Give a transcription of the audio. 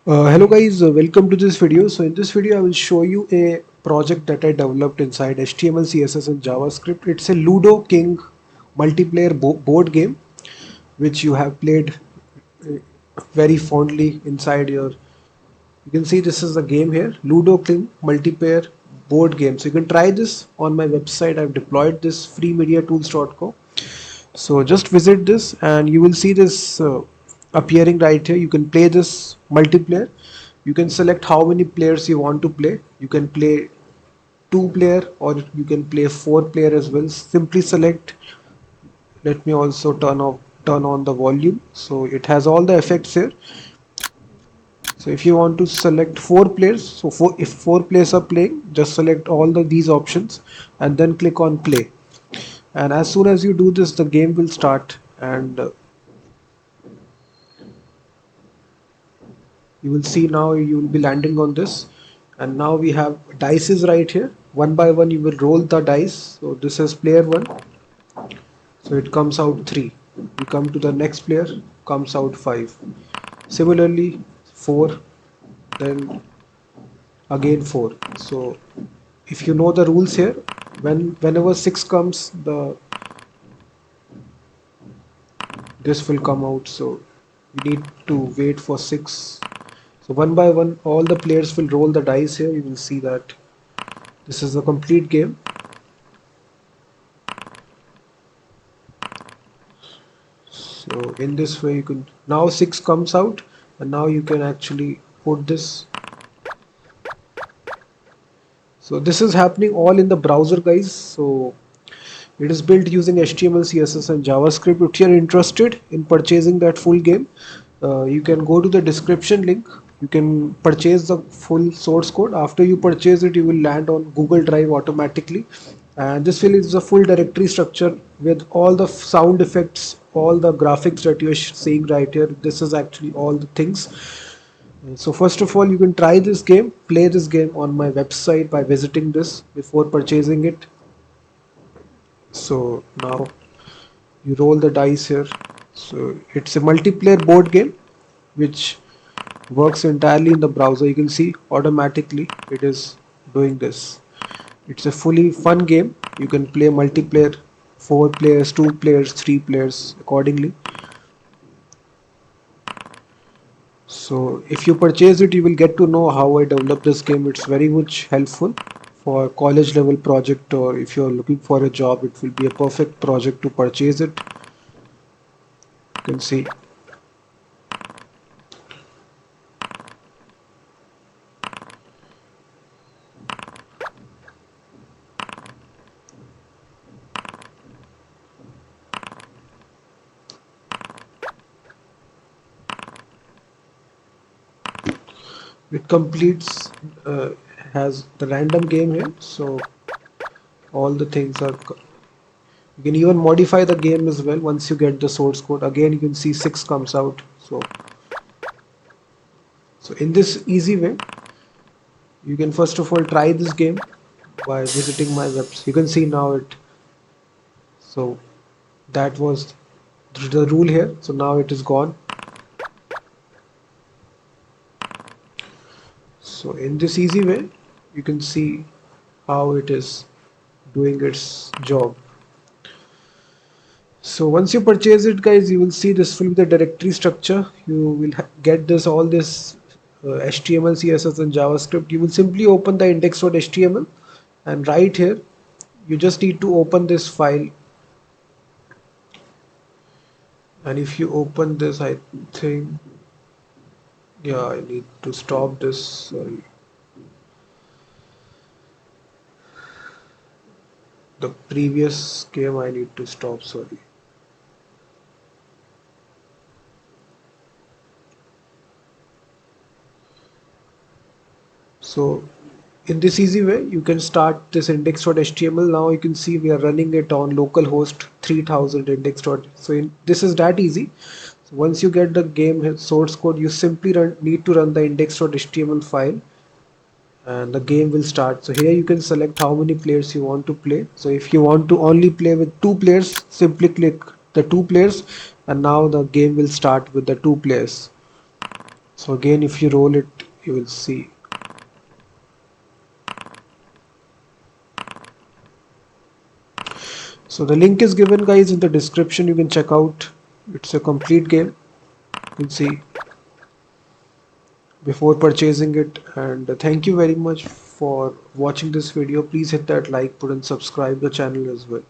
Hello guys, welcome to this video. So in this video I will show you a project that I developed inside HTML, CSS and JavaScript. It's a Ludo King multiplayer board game which you have played uh, very fondly inside your. You can see this is the game here, Ludo King multiplayer board game. So you can try this on my website. I've deployed this freemediatools.com. So just visit this and you will see this appearing right here. You can play this multiplayer. You can select how many players you want to play. You can play 2 player or you can play 4 player as well. Simply select. Let me also turn on the volume. So it has all the effects here. So if you want to select 4 players, so if 4 players are playing, just select all these options and then click on play. And as soon as you do this, the game will start and you will see now you will be landing on this. And now we have dices right here. One by one you will roll the dice. So this is player 1, so it comes out 3. You come to the next player, comes out 5. Similarly 4, then again 4. So if you know the rules here, whenever 6 comes, the this will come out. So you need to wait for 6. So one by one all the players will roll the dice here. You will see that this is a complete game. So in this way you can, now 6 comes out and now you can actually put this. So this is happening all in the browser guys. So it is built using HTML, CSS and JavaScript. If you are interested in purchasing that full game, you can go to the description link. You can purchase the full source code. After you purchase it, you will land on Google Drive automatically. And this will is a full directory structure with all the sound effects, all the graphics that you are seeing right here. This is actually all the things. So first of all, you can try this game, play this game on my website by visiting this before purchasing it. So now you roll the dice here. So it's a multiplayer board game which works entirely in the browser. You can see automatically it is doing this. It's a fully fun game. You can play multiplayer, 4 players, 2 players, 3 players accordingly. So if you purchase it, you will get to know how I developed this game. It's very much helpful for college level project, or if you're looking for a job, it will be a perfect project to purchase it. You can see. It completes, has the random game here. So all the things are, you can even modify the game as well once you get the source code. Again, you can see 6 comes out. So in this easy way, you can first of all try this game by visiting my website. You can see now it. So that was the rule here. So now it is gone. So in this easy way, you can see how it is doing its job. So once you purchase it guys, you will see this will be the directory structure. You will get this all this HTML, CSS and JavaScript. You will simply open the index.html and right here you just need to open this file. And if you open this, I think, yeah, I need to stop this. Sorry. The previous game I need to stop, sorry. So in this easy way, you can start this index.html. Now you can see we are running it on localhost 3000 index. So this is that easy. So once you get the game source code, you simply need to run the index.html file and the game will start. So here you can select how many players you want to play. So if you want to only play with 2 players, simply click the 2 players and now the game will start with the 2 players. So again, if you roll it, you will see. So the link is given, guys, in the description. You can check out. It's a complete game. You can see before purchasing it. And thank you very much for watching this video. Please hit that like button, subscribe the channel as well.